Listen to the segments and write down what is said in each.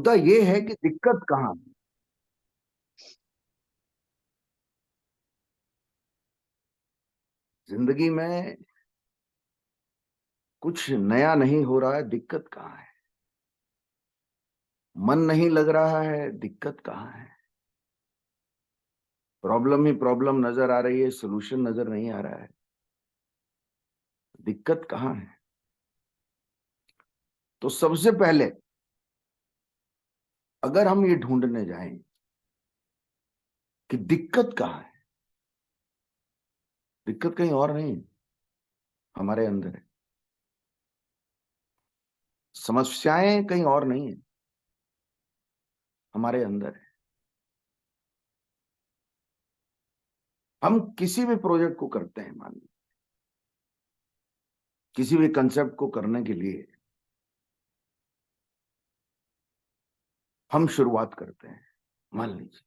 मुद्दा ये है कि दिक्कत कहाँ है। जिंदगी में कुछ नया नहीं हो रहा है, दिक्कत कहाँ है। मन नहीं लग रहा है, दिक्कत कहाँ है। प्रॉब्लम ही प्रॉब्लम नजर आ रही है, सोल्यूशन नजर नहीं आ रहा है। दिक्कत कहाँ है। तो सबसे पहले अगर हम ये ढूंढने जाएं कि दिक्कत कहाँ है, दिक्कत कहीं और नहीं, हमारे अंदर है। समस्याएं कहीं और नहीं है, हमारे अंदर है। हम किसी भी प्रोजेक्ट को करते हैं, मान लीजिए किसी भी कंसेप्ट को करने के लिए हम शुरुआत करते हैं, मान लीजिए,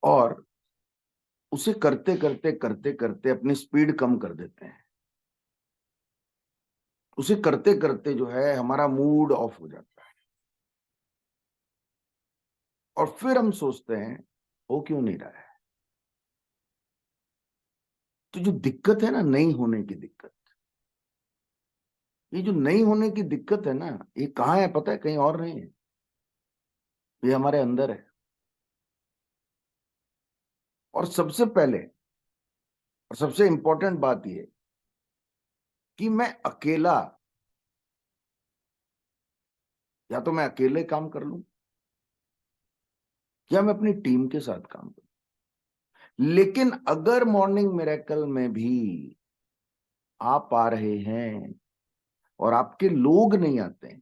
और उसे करते करते करते करते अपनी स्पीड कम कर देते हैं। उसे करते करते जो है हमारा मूड ऑफ हो जाता है, और फिर हम सोचते हैं हो क्यों नहीं रहा है। तो जो दिक्कत है ना, नहीं होने की दिक्कत, ये जो नहीं होने की दिक्कत है ना, ये कहाँ है पता है, कहीं और नहीं है, ये हमारे अंदर है। और सबसे पहले और सबसे इंपॉर्टेंट बात ये कि मैं अकेला, या तो मैं अकेले काम कर लूं या मैं अपनी टीम के साथ काम करूं। लेकिन अगर मॉर्निंग मिरेकल में भी आप आ रहे हैं और आपके लोग नहीं आते हैं,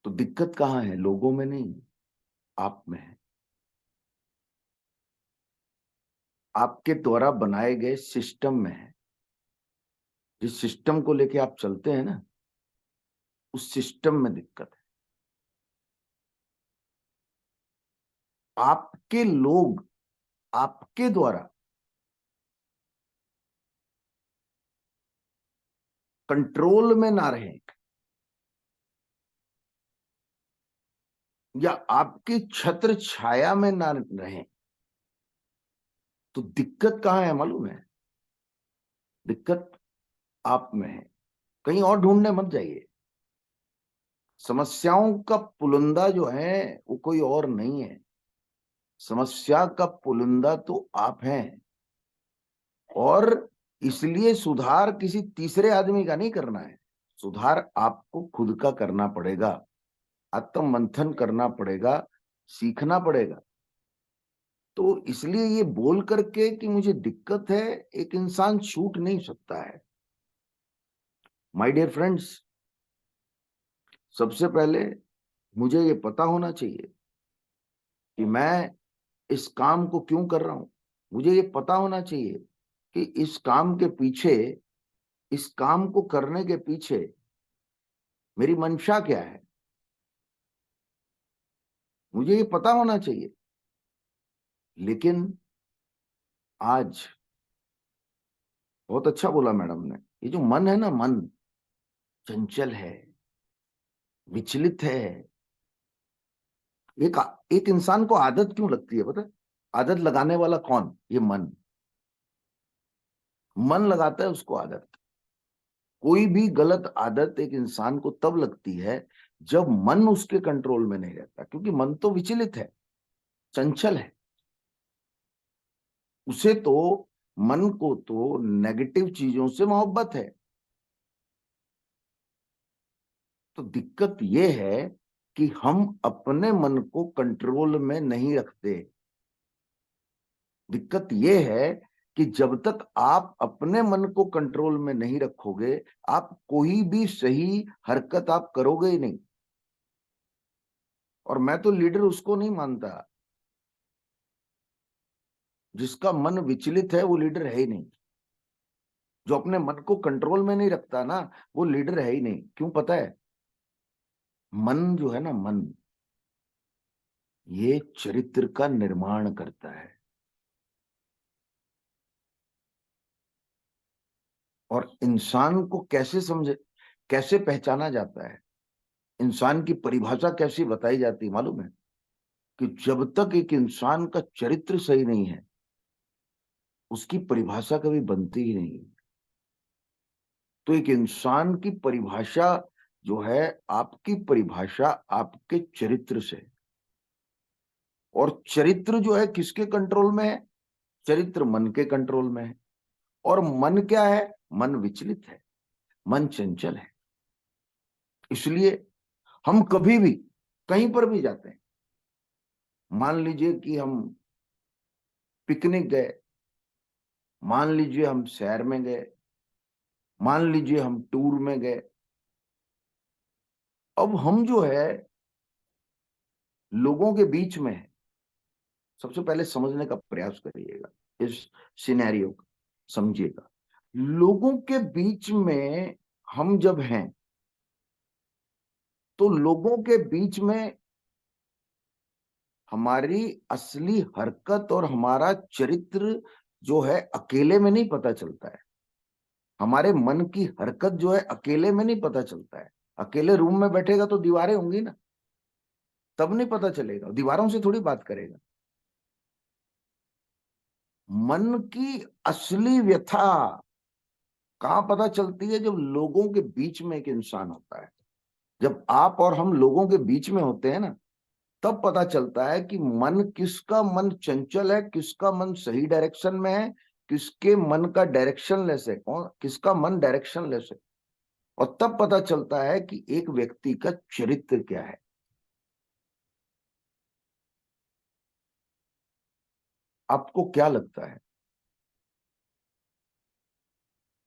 तो दिक्कत कहां है, लोगों में नहीं, आप में है। आपके द्वारा बनाए गए सिस्टम में है। जिस सिस्टम को लेके आप चलते हैं ना, उस सिस्टम में दिक्कत है। आपके लोग आपके द्वारा कंट्रोल में ना रहें, या आपकी छत्र छाया में ना रहें, तो दिक्कत कहां है मालूम है। दिक्कत आप में है, कहीं और ढूंढने मत जाइए। समस्याओं का पुलिंदा जो है वो कोई और नहीं है, समस्या का पुलिंदा तो आप हैं। और इसलिए सुधार किसी तीसरे आदमी का नहीं करना है, सुधार आपको खुद का करना पड़ेगा, आत्म मंथन करना पड़ेगा, सीखना पड़ेगा। तो इसलिए ये बोल करके कि मुझे दिक्कत है, एक इंसान छूट नहीं सकता है। माय डियर फ्रेंड्स, सबसे पहले मुझे ये पता होना चाहिए कि मैं इस काम को क्यों कर रहा हूं। मुझे ये पता होना चाहिए कि इस काम के पीछे, इस काम को करने के पीछे मेरी मंशा क्या है, मुझे ये पता होना चाहिए। लेकिन आज, बहुत अच्छा बोला मैडम ने, ये जो मन है ना, मन चंचल है, विचलित है। एक एक इंसान को आदत क्यों लगती है पता है? आदत लगाने वाला कौन, ये मन। मन लगाता है उसको आदत। कोई भी गलत आदत एक इंसान को तब लगती है जब मन उसके कंट्रोल में नहीं रहता, क्योंकि मन तो विचलित है, चंचल है। उसे तो, मन को तो नेगेटिव चीजों से मोहब्बत है। तो दिक्कत यह है कि हम अपने मन को कंट्रोल में नहीं रखते। दिक्कत यह है कि जब तक आप अपने मन को कंट्रोल में नहीं रखोगे, आप कोई भी सही हरकत आप करोगे ही नहीं। और मैं तो लीडर उसको नहीं मानता जिसका मन विचलित है, वो लीडर है ही नहीं। जो अपने मन को कंट्रोल में नहीं रखता ना, वो लीडर है ही नहीं। क्यों पता है? मन जो है ना, मन ये चरित्र का निर्माण करता है। और इंसान को कैसे समझे, कैसे पहचाना जाता है, इंसान की परिभाषा कैसी बताई जाती है मालूम है? कि जब तक एक इंसान का चरित्र सही नहीं है, उसकी परिभाषा कभी बनती ही नहीं। तो एक इंसान की परिभाषा जो है, आपकी परिभाषा आपके चरित्र से। और चरित्र जो है किसके कंट्रोल में है? चरित्र मन के कंट्रोल में है। और मन क्या है? मन विचलित है, मन चंचल है। इसलिए हम कभी भी कहीं पर भी जाते हैं, मान लीजिए कि हम पिकनिक गए, मान लीजिए हम शहर में गए, मान लीजिए हम टूर में गए, अब हम जो है लोगों के बीच में है। सबसे पहले समझने का प्रयास करिएगा, इस सिनेरियो को समझिएगा। लोगों के बीच में हम जब हैं, तो लोगों के बीच में हमारी असली हरकत और हमारा चरित्र जो है अकेले में नहीं पता चलता है। हमारे मन की हरकत जो है अकेले में नहीं पता चलता है। अकेले रूम में बैठेगा तो दीवारें होंगी ना, तब नहीं पता चलेगा, दीवारों से थोड़ी बात करेगा। मन की असली व्यथा कहां पता चलती है? जब लोगों के बीच में एक इंसान होता है। जब आप और हम लोगों के बीच में होते हैं ना, तब पता चलता है कि मन किसका मन चंचल है, किसका मन सही डायरेक्शन में है, किसके मन का डायरेक्शन लेस है, कौन किसका मन डायरेक्शन लेस है। और तब पता चलता है कि एक व्यक्ति का चरित्र क्या है। आपको क्या लगता है,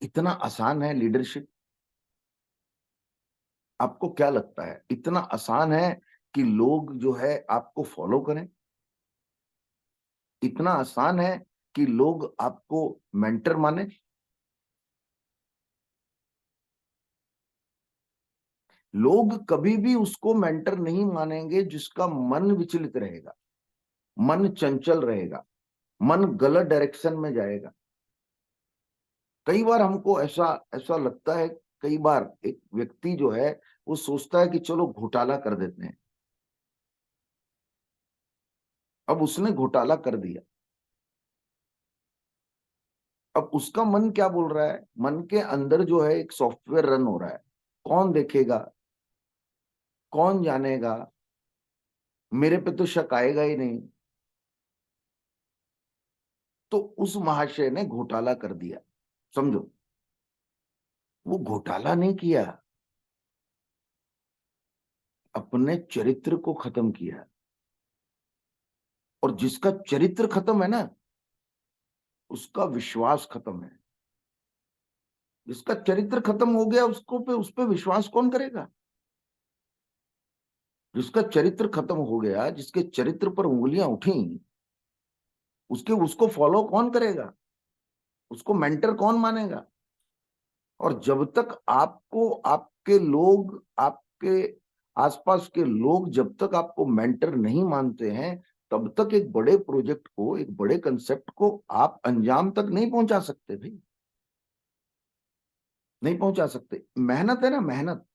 इतना आसान है लीडरशिप? आपको क्या लगता है इतना आसान है कि लोग जो है आपको फॉलो करें? इतना आसान है कि लोग आपको मेंटर माने? लोग कभी भी उसको मेंटर नहीं मानेंगे जिसका मन विचलित रहेगा, मन चंचल रहेगा, मन गलत डायरेक्शन में जाएगा। कई बार हमको ऐसा ऐसा लगता है, कई बार एक व्यक्ति जो है वो सोचता है कि चलो घोटाला कर देते हैं। अब उसने घोटाला कर दिया, अब उसका मन क्या बोल रहा है? मन के अंदर जो है एक सॉफ्टवेयर रन हो रहा है, कौन देखेगा, कौन जानेगा, मेरे पे तो शक आएगा ही नहीं। तो उस महाशय ने घोटाला कर दिया। समझो, वो घोटाला नहीं किया, अपने चरित्र को खत्म किया। और जिसका चरित्र खत्म है ना, उसका विश्वास खत्म है। जिसका चरित्र खत्म हो गया, उसको पे उस पे विश्वास कौन करेगा? जिसका चरित्र खत्म हो गया, जिसके चरित्र पर उंगलियां उठी, उसके उसको फॉलो कौन करेगा? उसको मेंटर कौन मानेगा? और जब तक आपको आपके लोग, आपके आसपास के लोग जब तक आपको मेंटर नहीं मानते हैं, तब तक एक बड़े प्रोजेक्ट को, एक बड़े कंसेप्ट को आप अंजाम तक नहीं पहुंचा सकते भाई। नहीं पहुंचा सकते। मेहनत है ना, मेहनत।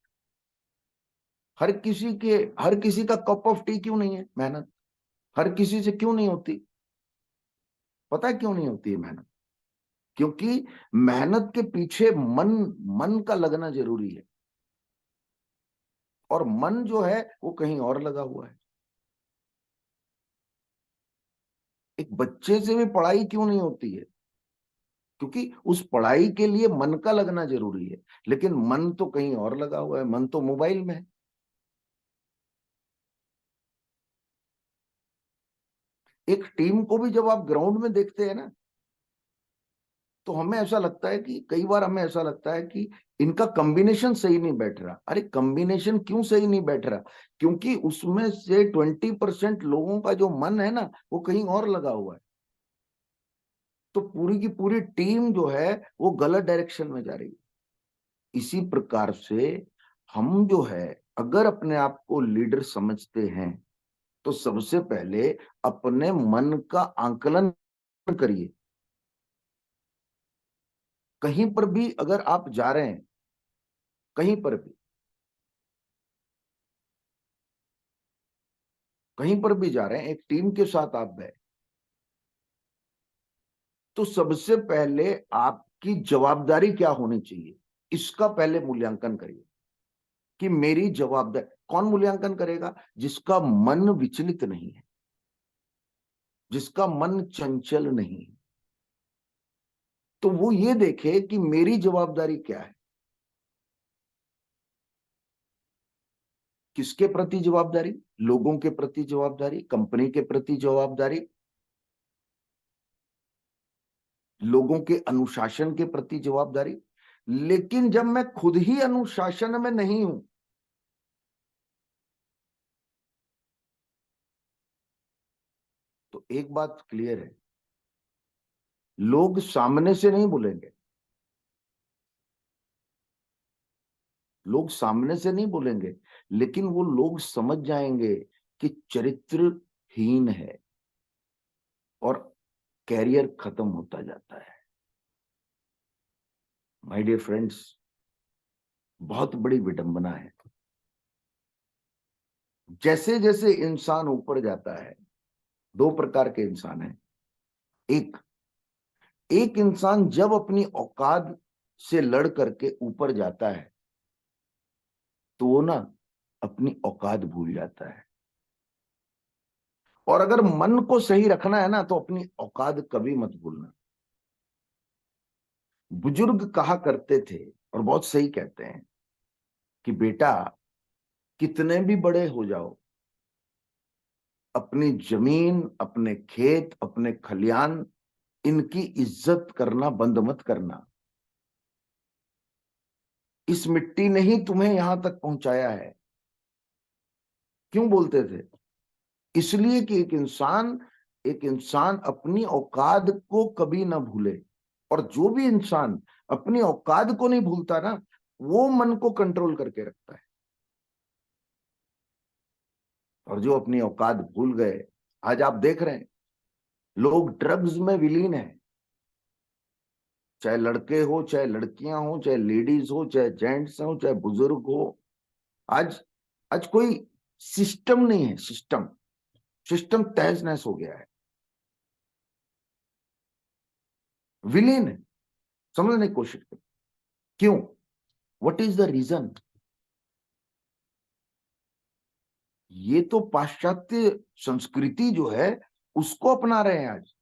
हर किसी का कप ऑफ टी क्यों नहीं है मेहनत? हर किसी से क्यों नहीं होती? पता है क्यों नहीं होती है मेहनत? क्योंकि मेहनत के पीछे मन मन का लगना जरूरी है। और मन जो है वो कहीं और लगा हुआ है। एक बच्चे से भी पढ़ाई क्यों नहीं होती है? क्योंकि उस पढ़ाई के लिए मन का लगना जरूरी है। लेकिन मन तो कहीं और लगा हुआ है, मन तो मोबाइल में है। एक टीम को भी जब आप ग्राउंड में देखते हैं ना, तो हमें ऐसा लगता है कि कई बार हमें ऐसा लगता है कि इनका कॉम्बिनेशन सही नहीं बैठ रहा। अरे कॉम्बिनेशन क्यों सही नहीं बैठ रहा? क्योंकि उसमें से 20% लोगों का जो मन है ना, वो कहीं और लगा हुआ है। तो पूरी की पूरी टीम जो है वो गलत डायरेक्शन में जा रही है। इसी प्रकार से हम जो है, अगर अपने आप को लीडर समझते हैं, तो सबसे पहले अपने मन का आंकलन करिए। कहीं पर भी अगर आप जा रहे हैं, कहीं पर भी जा रहे हैं, एक टीम के साथ आप गए, तो सबसे पहले आपकी जवाबदारी क्या होनी चाहिए, इसका पहले मूल्यांकन करिए कि मेरी जवाबदारी। कौन मूल्यांकन करेगा? जिसका मन विचलित नहीं है, जिसका मन चंचल नहीं है, तो वो ये देखे कि मेरी जवाबदारी क्या है। किसके प्रति जवाबदारी? लोगों के प्रति जवाबदारी, कंपनी के प्रति जवाबदारी, लोगों के अनुशासन के प्रति जवाबदारी। लेकिन जब मैं खुद ही अनुशासन में नहीं हूं, तो एक बात क्लियर है, लोग सामने से नहीं बोलेंगे, लोग सामने से नहीं बोलेंगे, लेकिन वो लोग समझ जाएंगे कि चरित्रहीन है और कैरियर खत्म होता जाता है। माय डियर फ्रेंड्स, बहुत बड़ी विडंबना है। जैसे जैसे इंसान ऊपर जाता है, दो प्रकार के इंसान हैं। एक एक इंसान जब अपनी औकात से लड़ करके ऊपर जाता है, तो वो ना अपनी औकात भूल जाता है। और अगर मन को सही रखना है ना, तो अपनी औकात कभी मत भूलना। बुजुर्ग कहा करते थे, और बहुत सही कहते हैं, कि बेटा, कितने भी बड़े हो जाओ, अपनी जमीन, अपने खेत, अपने खलियान, इनकी इज्जत करना बंद मत करना। इस मिट्टी ने ही तुम्हें यहां तक पहुंचाया है। क्यों बोलते थे? इसलिए कि एक इंसान अपनी औकात को कभी ना भूले। और जो भी इंसान अपनी औकात को नहीं भूलता ना, वो मन को कंट्रोल करके रखता है। और जो अपनी औकात भूल गए, आज आप देख रहे हैं, लोग ड्रग्स में विलीन है। चाहे लड़के हो, चाहे लड़कियां हो, चाहे लेडीज हो, चाहे जेंट्स हो, चाहे बुजुर्ग हो। आज आज कोई सिस्टम नहीं है। सिस्टम सिस्टम तहस नहस हो गया है, विलीन है। समझने की कोशिश करो, क्यों? What is the reason? ये तो पाश्चात्य संस्कृति जो है, उसको अपना रहे हैं आज।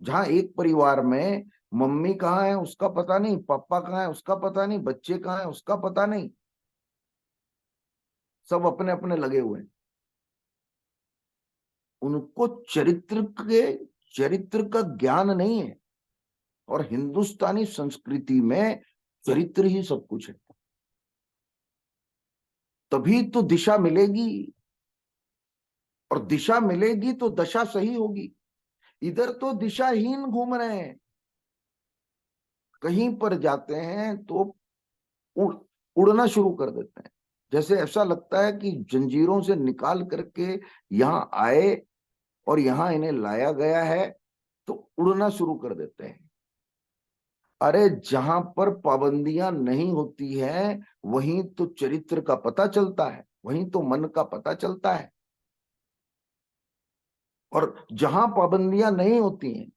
जहां एक परिवार में मम्मी कहाँ है उसका पता नहीं, पापा कहाँ है उसका पता नहीं, बच्चे कहाँ है उसका पता नहीं, सब अपने अपने लगे हुए हैं। उनको चरित्र का ज्ञान नहीं है। और हिंदुस्तानी संस्कृति में चरित्र ही सब कुछ है। तभी तो दिशा मिलेगी, और दिशा मिलेगी तो दशा सही होगी। इधर तो दिशाहीन घूम रहे हैं, कहीं पर जाते हैं तो उड़ उड़ना शुरू कर देते हैं। जैसे ऐसा लगता है कि जंजीरों से निकाल करके यहां आए और यहां इन्हें लाया गया है, तो उड़ना शुरू कर देते हैं। अरे, जहां पर पाबंदियां नहीं होती हैं, वहीं तो चरित्र का पता चलता है, वहीं तो मन का पता चलता है। और जहां पाबंदियां नहीं होती हैं,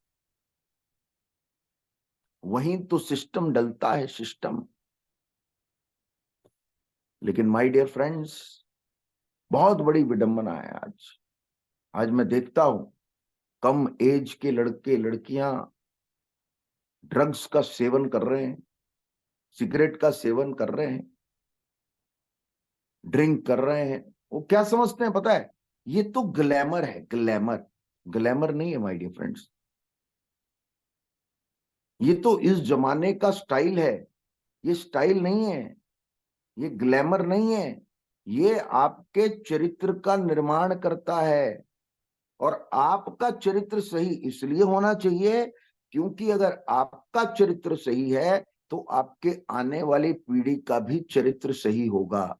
वहीं तो सिस्टम डलता है, सिस्टम। लेकिन माय डियर फ्रेंड्स, बहुत बड़ी विडंबना है आज। आज मैं देखता हूं, कम एज के लड़के लड़कियां ड्रग्स का सेवन कर रहे हैं, सिगरेट का सेवन कर रहे हैं, ड्रिंक कर रहे हैं। वो क्या समझते हैं पता है? ये तो ग्लैमर है, ग्लैमर। ग्लैमर नहीं है माय डियर फ्रेंड्स, ये तो इस जमाने का स्टाइल है। ये स्टाइल नहीं है, ये ग्लैमर नहीं है। ये आपके चरित्र का निर्माण करता है। और आपका चरित्र सही इसलिए होना चाहिए, क्योंकि अगर आपका चरित्र सही है, तो आपके आने वाली पीढ़ी का भी चरित्र सही होगा।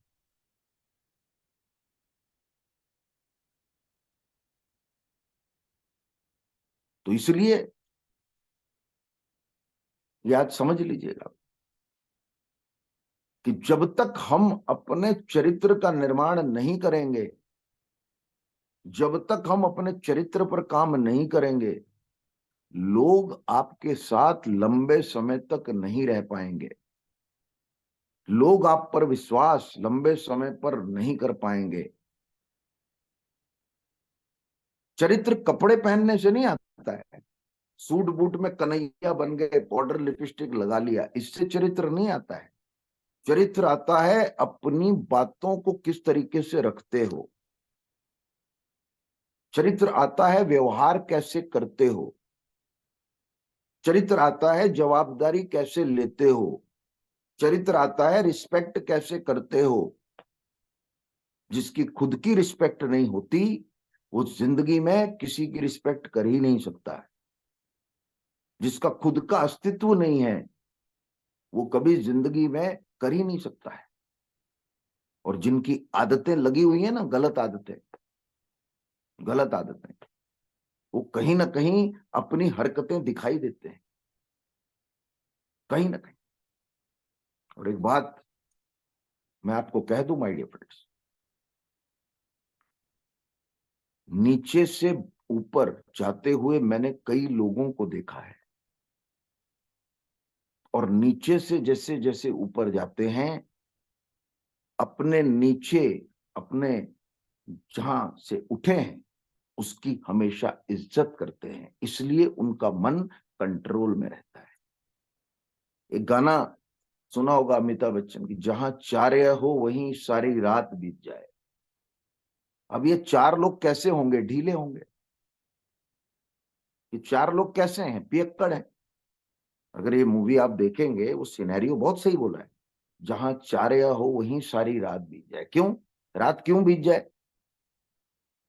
तो इसलिए ये आज समझ लीजिएगा। कि जब तक हम अपने चरित्र का निर्माण नहीं करेंगे, जब तक हम अपने चरित्र पर काम नहीं करेंगे, लोग आपके साथ लंबे समय तक नहीं रह पाएंगे। लोग आप पर विश्वास लंबे समय पर नहीं कर पाएंगे। चरित्र कपड़े पहनने से नहीं आता है। सूट बूट में कन्हैया बन गए, पाउडर लिपस्टिक लगा लिया, इससे चरित्र नहीं आता है। चरित्र आता है अपनी बातों को किस तरीके से रखते हो। चरित्र आता है व्यवहार कैसे करते हो। चरित्र आता है जवाबदारी कैसे लेते हो। चरित्र आता है रिस्पेक्ट कैसे करते हो। जिसकी खुद की रिस्पेक्ट नहीं होती, वो जिंदगी में किसी की रिस्पेक्ट कर ही नहीं सकता है। जिसका खुद का अस्तित्व नहीं है, वो कभी जिंदगी में कर ही नहीं सकता है। और जिनकी आदतें लगी हुई है ना, गलत आदतें, गलत आदतें, वो कहीं ना कहीं अपनी हरकतें दिखाई देते हैं, कहीं ना कहीं। और एक बात मैं आपको कह दूं माय डियर फ्रेंड्स, नीचे से ऊपर जाते हुए मैंने कई लोगों को देखा है, और नीचे से जैसे जैसे ऊपर जाते हैं, अपने नीचे, अपने जहां से उठे हैं उसकी हमेशा इज्जत करते हैं, इसलिए उनका मन कंट्रोल में रहता है। एक गाना सुना होगा अमिताभ बच्चन की, जहां चार्य हो वहीं सारी रात बीत जाए। अब ये चार लोग कैसे होंगे? ढीले होंगे। ये चार लोग कैसे हैं? पियक्कड़ हैं। अगर ये मूवी आप देखेंगे, वो सिनेरियो बहुत सही बोला है, जहां चार्य हो वहीं सारी रात बीत जाए। क्यों रात क्यों बीत जाए?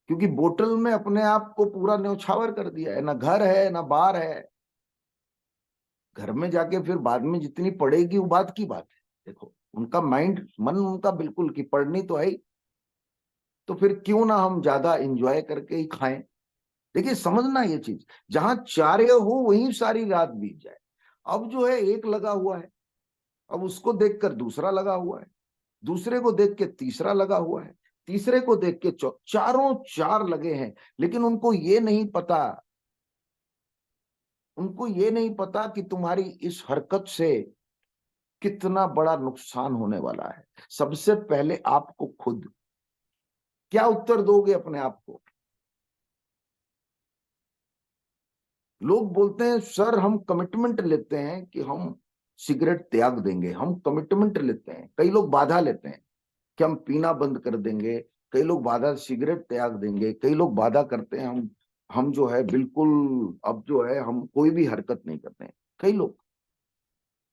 क्योंकि बोतल में अपने आप को पूरा न्यौछावर कर दिया है, ना घर है ना बार है। घर में जाके फिर बाद में जितनी पड़ेगी वो बात की बात है। देखो, उनका माइंड, मन उनका बिल्कुल कि पढ़नी तो है, तो फिर क्यों ना हम ज्यादा इंजॉय करके ही खाएं। देखिए, समझना ये चीज, जहां चार्य हो वहीं सारी रात बीत जाए। अब जो है एक लगा हुआ है, अब उसको देखकर दूसरा लगा हुआ है, दूसरे को देख के तीसरा लगा हुआ है, तीसरे को देख के चारों चार लगे हैं। लेकिन उनको ये नहीं पता, उनको ये नहीं पता कि तुम्हारी इस हरकत से कितना बड़ा नुकसान होने वाला है। सबसे पहले आपको खुद क्या उत्तर दोगे अपने आप को? लोग बोलते हैं सर हम कमिटमेंट लेते हैं कि हम सिगरेट त्याग देंगे, हम कमिटमेंट लेते हैं। कई लोग बाधा लेते हैं कि हम पीना बंद कर देंगे, कई लोग वादा सिगरेट त्याग देंगे, कई लोग वादा करते हैं हम जो है बिल्कुल अब जो है हम कोई भी हरकत नहीं करते हैं, कई लोग।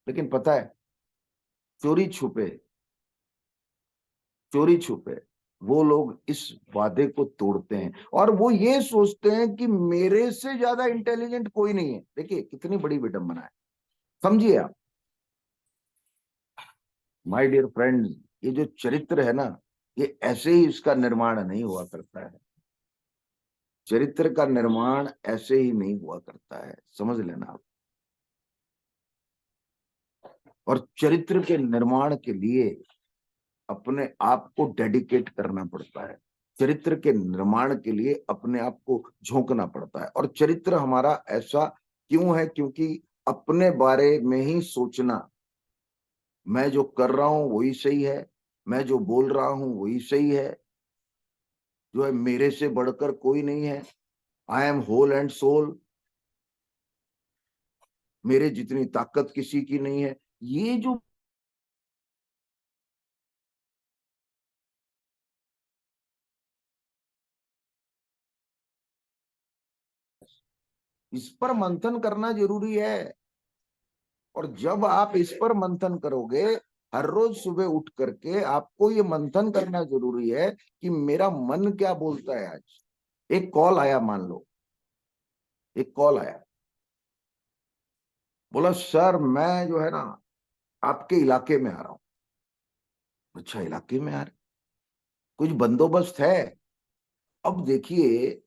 लेकिन पता है, चोरी छुपे, चोरी छुपे वो लोग इस वादे को तोड़ते हैं, और वो ये सोचते हैं कि मेरे से ज्यादा इंटेलिजेंट कोई नहीं है। देखिए कितनी बड़ी विडंबना है, समझिए आप। माय डियर फ्रेंड्स, ये जो चरित्र है ना, ये ऐसे ही इसका निर्माण नहीं हुआ करता है। चरित्र का निर्माण ऐसे ही नहीं हुआ करता है, समझ लेना आप। और चरित्र के निर्माण के लिए अपने आप को डेडिकेट करना पड़ता है। चरित्र के निर्माण के लिए अपने आप को झोंकना पड़ता है। और चरित्र हमारा ऐसा क्यों है? क्योंकि अपने बारे में ही सोचना, मैं जो कर रहा हूं वही सही है, मैं जो बोल रहा हूं वही सही है, जो है मेरे से बढ़कर कोई नहीं है, I am whole and soul, मेरे जितनी ताकत किसी की नहीं है। ये जो इस पर मंथन करना जरूरी है। और जब आप इस पर मंथन करोगे, हर रोज सुबह उठ करके आपको ये मंथन करना जरूरी है कि मेरा मन क्या बोलता है आज। एक कॉल आया, मान लो एक कॉल आया, बोला सर मैं जो है ना आपके इलाके में आ रहा हूं। अच्छा, इलाके में आ रहे, कुछ बंदोबस्त है? अब देखिए,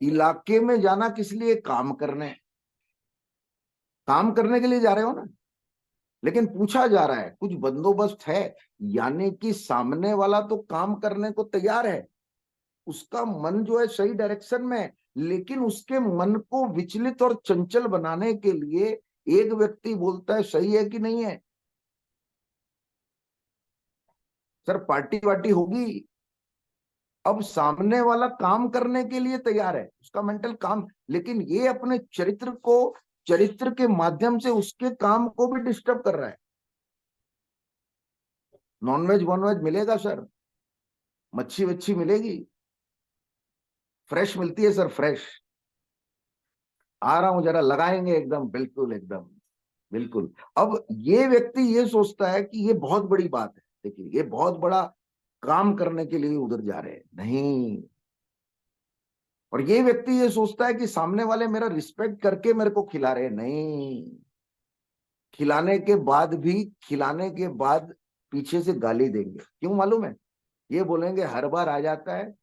इलाके में जाना किस लिए? काम करने, काम करने के लिए जा रहे हो ना। लेकिन पूछा जा रहा है कुछ बंदोबस्त है, यानी कि सामने वाला तो काम करने को तैयार है, उसका मन जो है सही डायरेक्शन में है, लेकिन उसके मन को विचलित और चंचल बनाने के लिए एक व्यक्ति बोलता है सही है कि नहीं है, सर पार्टी वार्टी होगी। अब सामने वाला काम करने के लिए तैयार है, उसका मेंटल काम, लेकिन ये अपने चरित्र के माध्यम से उसके काम को भी डिस्टर्ब कर रहा है। नॉनवेज वॉनवेज मिलेगा सर, मच्छी वच्छी मिलेगी, फ्रेश मिलती है सर, फ्रेश। आ रहा हूं, जरा लगाएंगे एकदम, बिल्कुल एकदम, बिल्कुल। अब ये व्यक्ति ये सोचता है कि ये बहुत बड़ी बात है, देखिए ये बहुत बड़ा काम करने के लिए उधर जा रहे हैं, नहीं। और ये व्यक्ति ये सोचता है कि सामने वाले मेरा रिस्पेक्ट करके मेरे को खिला रहे हैं, नहीं। खिलाने के बाद भी, खिलाने के बाद पीछे से गाली देंगे, क्यों मालूम है? ये बोलेंगे हर बार आ जाता है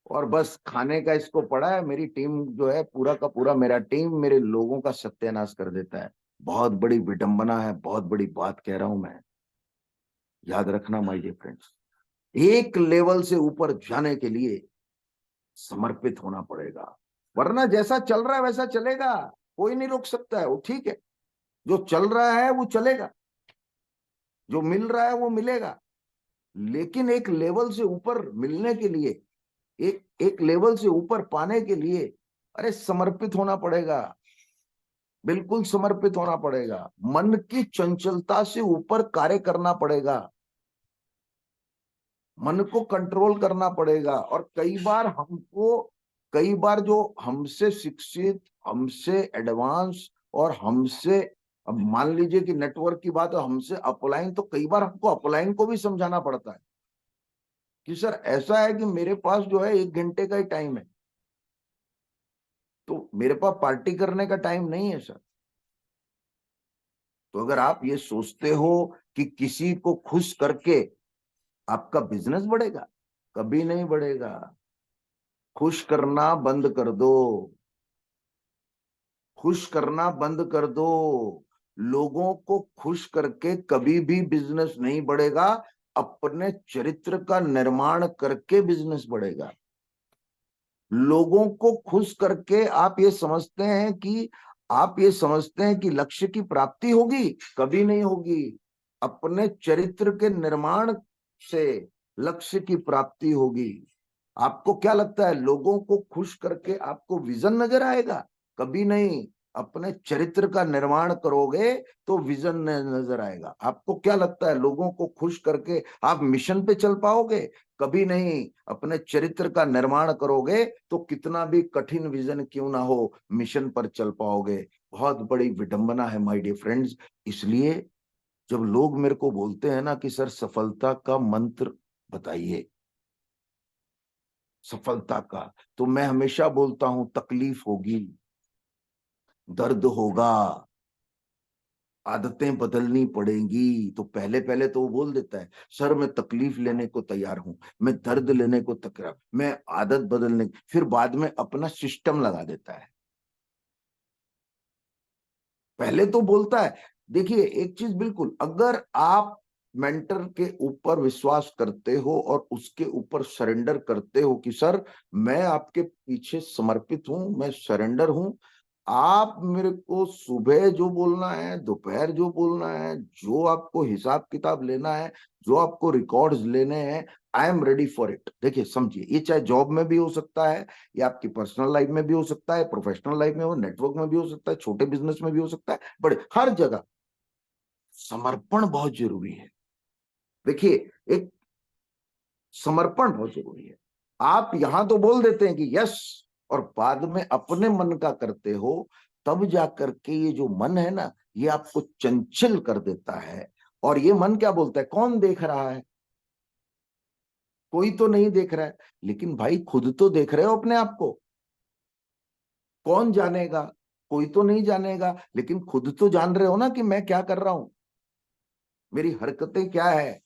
और बस खाने का इसको पड़ा है, मेरी टीम जो है पूरा का पूरा, मेरा टीम मेरे लोगों का सत्यानाश कर देता है। बहुत बड़ी विडंबना है, बहुत बड़ी बात कह रहा हूं मैं, याद रखना माय डियर फ्रेंड्स। एक लेवल से ऊपर जाने के लिए समर्पित होना पड़ेगा, वरना जैसा चल रहा है वैसा चलेगा, कोई नहीं रोक सकता है, वो ठीक है, जो चल रहा है वो चलेगा, जो मिल रहा है वो मिलेगा। लेकिन एक लेवल से ऊपर मिलने के लिए, एक एक लेवल से ऊपर पाने के लिए, अरे समर्पित होना पड़ेगा, बिल्कुल समर्पित होना पड़ेगा, मन की चंचलता से ऊपर कार्य करना पड़ेगा, मन को कंट्रोल करना पड़ेगा। और कई बार जो हमसे शिक्षित, हमसे एडवांस और हमसे, अब मान लीजिए कि नेटवर्क की बात है, हमसे अपलाइन, तो कई बार हमको अपलाइन को भी समझाना पड़ता है कि सर ऐसा है कि मेरे पास जो है 1 घंटे का ही टाइम है, तो मेरे पास पार्टी करने का टाइम नहीं है सर। तो अगर आप ये सोचते हो कि किसी को खुश करके आपका बिजनेस बढ़ेगा, कभी नहीं बढ़ेगा। खुश करना बंद कर दो, खुश करना बंद कर दो। लोगों को खुश करके कभी भी बिजनेस नहीं बढ़ेगा, अपने चरित्र का निर्माण करके बिजनेस बढ़ेगा। लोगों को खुश करके आप ये समझते हैं कि लक्ष्य की प्राप्ति होगी, कभी नहीं होगी। अपने चरित्र के निर्माण से लक्ष्य की प्राप्ति होगी। आपको क्या लगता है लोगों को खुश करके आपको विजन नजर आएगा? कभी नहीं। अपने चरित्र का निर्माण करोगे तो विजन नजर आएगा। आपको क्या लगता है लोगों को खुश करके आप मिशन पे चल पाओगे? कभी नहीं। अपने चरित्र का निर्माण करोगे तो कितना भी कठिन विजन क्यों ना हो, मिशन पर चल पाओगे। बहुत बड़ी विडंबना है माय डियर फ्रेंड्स। इसलिए जब लोग मेरे को बोलते हैं ना कि सर सफलता का मंत्र बताइए, सफलता का, तो मैं हमेशा बोलता हूं तकलीफ होगी, दर्द होगा, आदतें बदलनी पड़ेंगी। तो पहले पहले तो वो बोल देता है सर मैं तकलीफ लेने को तैयार हूं, मैं दर्द लेने को तैयार, मैं आदत बदलने, फिर बाद में अपना सिस्टम लगा देता है। पहले तो बोलता है, देखिए एक चीज बिल्कुल, अगर आप मेंटर के ऊपर विश्वास करते हो और उसके ऊपर सरेंडर करते हो कि सर मैं आपके पीछे समर्पित हूं, मैं सरेंडर हूं, आप मेरे को सुबह जो बोलना है, दोपहर जो बोलना है, जो आपको हिसाब किताब लेना है, जो आपको रिकॉर्ड्स लेने हैं, I am ready for it. देखिए समझिए, ये चाहे जॉब में भी हो सकता है, या आपकी पर्सनल लाइफ में भी हो सकता है, प्रोफेशनल लाइफ में हो, नेटवर्क में भी हो सकता है, छोटे बिजनेस में भी हो सकता है, बड़े, हर जगह समर्पण बहुत जरूरी है। देखिए, एक समर्पण बहुत जरूरी है। आप यहां तो बोल देते हैं कि यस, और बाद में अपने मन का करते हो, तब जाकर के ये जो मन है ना, ये आपको चंचल कर देता है। और ये मन क्या बोलता है, कौन देख रहा है? कोई तो नहीं देख रहा है। लेकिन भाई खुद तो देख रहे हो अपने आप को, कौन जानेगा? कोई तो नहीं जानेगा, लेकिन खुद तो जान रहे हो ना कि मैं क्या कर रहा हूं, मेरी हरकतें क्या है।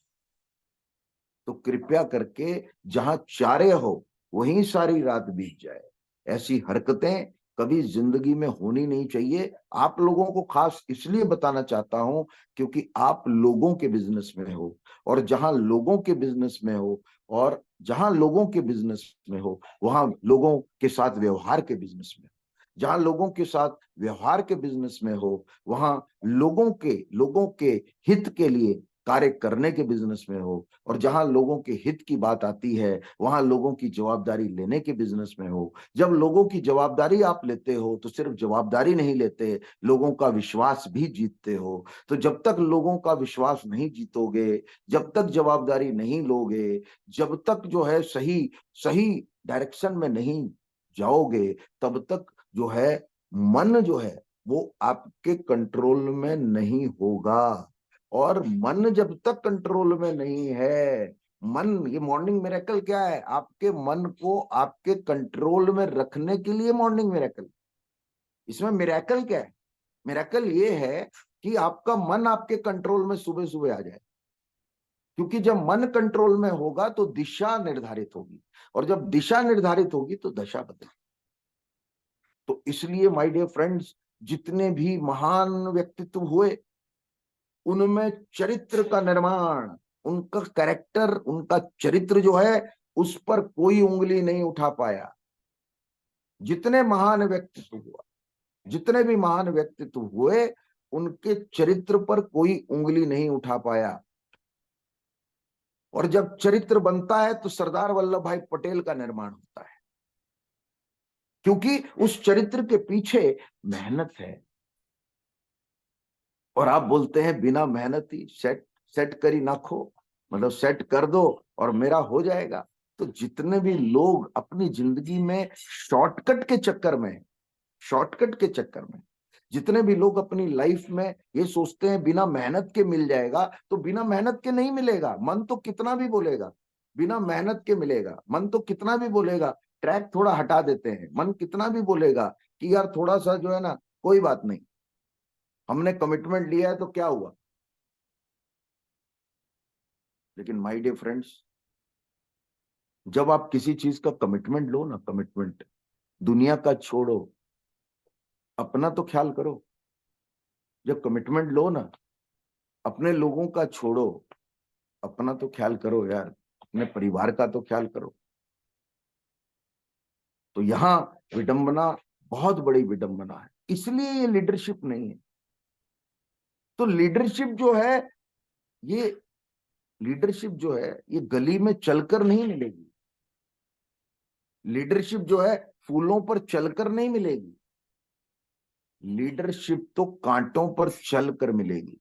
तो कृपया करके जहां चारे हो वहीं सारी रात बीत जाए, ऐसी हरकतें कभी जिंदगी में होनी नहीं चाहिए। आप लोगों को खास इसलिए बताना चाहता हूं क्योंकि आप लोगों के बिजनेस में हो, और जहां लोगों के बिजनेस में हो, और जहां लोगों के बिजनेस में हो, वहां लोगों के साथ व्यवहार के बिजनेस में, जहां लोगों के साथ व्यवहार के बिजनेस में हो, वहां लोगों के हित के लिए कार्य करने के बिजनेस में हो, और जहां लोगों के हित की बात आती है वहां लोगों की जवाबदारी लेने के बिजनेस में हो। जब लोगों की जवाबदारी आप लेते हो तो सिर्फ जवाबदारी नहीं लेते, लोगों का विश्वास भी जीतते हो। तो जब तक लोगों का विश्वास नहीं जीतोगे, जब तक जवाबदारी नहीं लोगे, जब तक जो है सही सही डायरेक्शन में नहीं जाओगे, तब तक जो है मन जो है वो आपके कंट्रोल में नहीं होगा। और मन जब तक कंट्रोल में नहीं है, मन, ये मॉर्निंग मिरेकल क्या है? आपके मन को आपके कंट्रोल में रखने के लिए मॉर्निंग मिरेकल। इसमें मिरेकल क्या है? मिरेकल ये है कि आपका मन आपके कंट्रोल में सुबह सुबह आ जाए। क्योंकि जब मन कंट्रोल में होगा तो दिशा निर्धारित होगी, और जब दिशा निर्धारित होगी तो दशा बदलेगी। तो इसलिए माय डियर फ्रेंड्स, जितने भी महान व्यक्तित्व हुए उनमें चरित्र का निर्माण, उनका कैरेक्टर, उनका चरित्र जो है उस पर कोई उंगली नहीं उठा पाया। जितने महान व्यक्तित्व हुआ, जितने भी महान व्यक्तित्व हुए, उनके चरित्र पर कोई उंगली नहीं उठा पाया। और जब चरित्र बनता है तो सरदार वल्लभ भाई पटेल का निर्माण होता है, क्योंकि उस चरित्र के पीछे मेहनत है। और आप बोलते हैं बिना मेहनती सेट सेट करी ना खो, मतलब सेट कर दो और मेरा हो जाएगा। तो जितने भी लोग अपनी जिंदगी में शॉर्टकट के चक्कर में जितने भी लोग अपनी लाइफ में ये सोचते हैं बिना मेहनत के मिल जाएगा, तो बिना मेहनत के नहीं मिलेगा। मन तो कितना भी बोलेगा बिना मेहनत के मिलेगा, मन तो कितना भी बोलेगा ट्रैक थोड़ा हटा देते हैं, मन कितना भी बोलेगा कि यार थोड़ा सा जो है ना, कोई बात नहीं, हमने कमिटमेंट लिया है तो क्या हुआ। लेकिन माय डियर फ्रेंड्स, जब आप किसी चीज का कमिटमेंट लो ना, कमिटमेंट, दुनिया का छोड़ो, अपना तो ख्याल करो। जब कमिटमेंट लो ना, अपने लोगों का छोड़ो, अपना तो ख्याल करो यार, अपने परिवार का तो ख्याल करो। तो यहां विडंबना, बहुत बड़ी विडंबना है, इसलिए ये लीडरशिप नहीं है। तो लीडरशिप जो है, ये लीडरशिप जो है ये गली में चलकर नहीं मिलेगी। लीडरशिप जो है फूलों पर चलकर नहीं मिलेगी। लीडरशिप तो कांटों पर चलकर मिलेगी।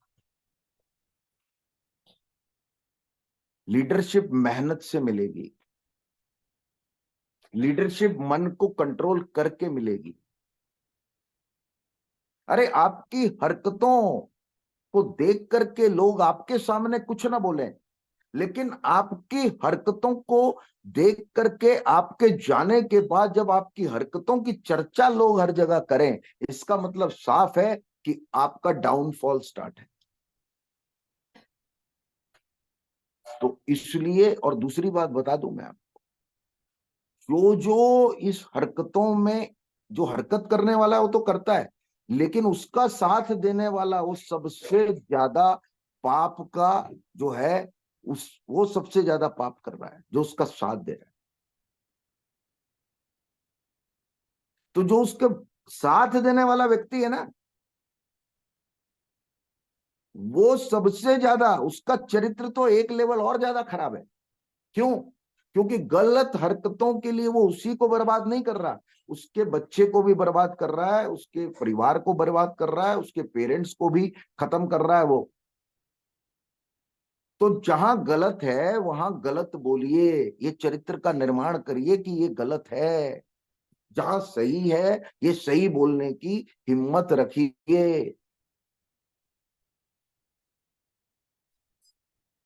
लीडरशिप मेहनत से मिलेगी। लीडरशिप मन को कंट्रोल करके मिलेगी। अरे आपकी हरकतों को देख करके लोग आपके सामने कुछ ना बोले, लेकिन आपकी हरकतों को देख करके, आपके जाने के बाद जब आपकी हरकतों की चर्चा लोग हर जगह करें, इसका मतलब साफ है कि आपका डाउनफॉल स्टार्ट है। तो इसलिए, और दूसरी बात बता दूं मैं आपको, जो जो इस हरकतों में, जो हरकत करने वाला है वो तो करता है, लेकिन उसका साथ देने वाला वो सबसे ज्यादा पाप का जो है, उस वो सबसे ज्यादा पाप कर रहा है जो उसका साथ दे रहा है। तो जो उसके साथ देने वाला व्यक्ति है ना, वो सबसे ज्यादा, उसका चरित्र तो एक लेवल और ज्यादा खराब है। क्यों? क्योंकि गलत हरकतों के लिए वो उसी को बर्बाद नहीं कर रहा, उसके बच्चे को भी बर्बाद कर रहा है, उसके परिवार को बर्बाद कर रहा है, उसके पेरेंट्स को भी खत्म कर रहा है वो। तो जहां गलत है वहां गलत बोलिए, ये चरित्र का निर्माण करिए कि ये गलत है। जहां सही है ये सही बोलने की हिम्मत रखिए।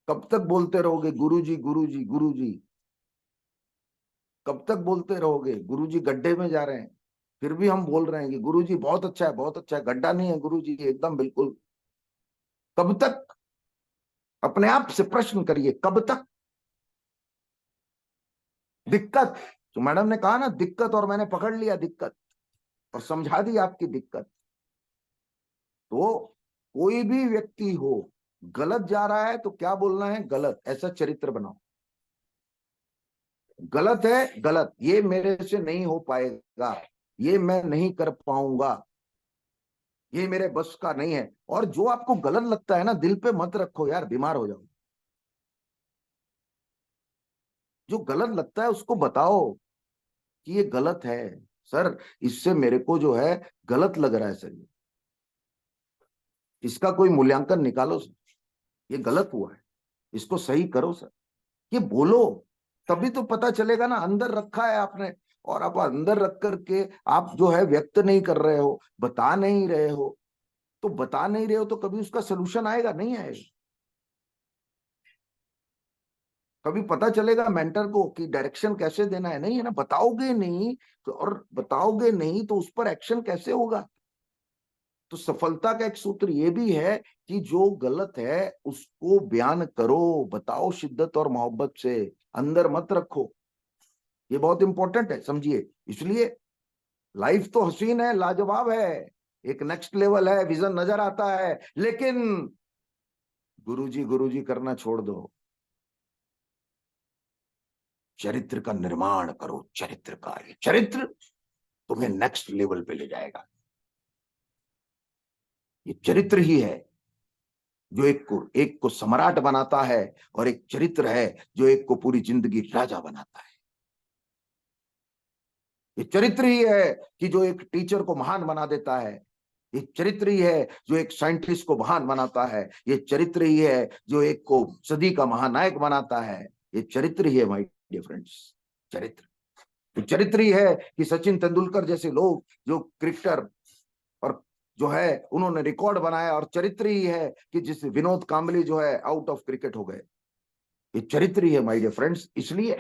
कब तक बोलते रहोगे गुरुजी गुरुजी गुरुजी? कब तक बोलते रहोगे गुरुजी गड्ढे में जा रहे हैं, फिर भी हम बोल रहे हैं कि गुरुजी बहुत अच्छा है, बहुत अच्छा है, गड्ढा नहीं है गुरुजी, एकदम बिल्कुल। कब तक? अपने आप से प्रश्न करिए, कब तक? दिक्कत, तो मैडम ने कहा ना दिक्कत, और मैंने पकड़ लिया दिक्कत। और समझा दी आपकी दिक्कत। तो कोई भी व्यक्ति हो, गलत जा रहा है तो क्या बोलना है, गलत, ऐसा चरित्र बनाओ। गलत है, गलत, ये मेरे से नहीं हो पाएगा, ये मैं नहीं कर पाऊंगा, ये मेरे बस का नहीं है। और जो आपको गलत लगता है ना, दिल पे मत रखो यार, बीमार हो जाओ। जो गलत लगता है उसको बताओ कि ये गलत है सर, इससे मेरे को जो है गलत लग रहा है सर, इसका कोई मूल्यांकन निकालो सर, ये गलत हुआ है, इसको सही करो सर। ये बोलो, तभी तो पता चलेगा ना, अंदर रखा है आपने, और आप अंदर रख करके आप जो है व्यक्त नहीं कर रहे हो, बता नहीं रहे हो, तो बता नहीं रहे हो तो कभी उसका सोल्यूशन आएगा, नहीं आएगा। कभी पता चलेगा मेंटर को कि डायरेक्शन कैसे देना है, नहीं है ना, बताओगे नहीं तो, और बताओगे नहीं तो उस पर एक्शन कैसे होगा। तो सफलता का एक सूत्र ये भी है कि जो गलत है उसको बयान करो, बताओ शिद्दत और मोहब्बत से, अंदर मत रखो। ये बहुत इंपॉर्टेंट है, समझिए। इसलिए लाइफ तो हसीन है, लाजवाब है, एक नेक्स्ट लेवल है, विजन नजर आता है, लेकिन गुरुजी गुरुजी करना छोड़ दो, चरित्र का निर्माण करो। चरित्र का, ये चरित्र तुम्हें नेक्स्ट लेवल पे ले जाएगा। ये चरित्र ही है जो एक को सम्राट बनाता है, और एक चरित्र है जो एक को पूरी जिंदगी राजा बनाता है। ये चरित्र ही है कि जो एक टीचर को महान बना देता है। ये चरित्र ही है जो एक साइंटिस्ट को महान बनाता है। ये चरित्र ही है जो एक को सदी का महानायक बनाता है। ये चरित्र ही है माय डियर फ्रेंड्स, चरित्र। तो चरित्र ही है कि सचिन तेंदुलकर जैसे लोग जो क्रिकेटर, और जो है उन्होंने रिकॉर्ड बनाया, और चरित्र ही है कि जिस विनोद कांबली जो है आउट ऑफ क्रिकेट हो गए। ये चरित्र ही है माय डियर फ्रेंड्स। इसलिए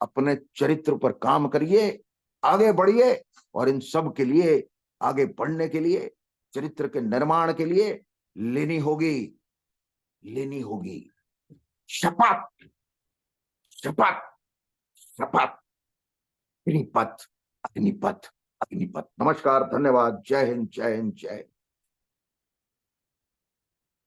अपने चरित्र पर काम करिए, आगे बढ़िए, और इन सब के लिए, आगे बढ़ने के लिए, चरित्र के निर्माण के लिए लेनी होगी, लेनी होगी शपथ, शपथ, शपथ। अग्निपथ, अग्निपथ, अग्निपथ। नमस्कार, धन्यवाद, जय हिंद, जय हिंद, जय हिंद।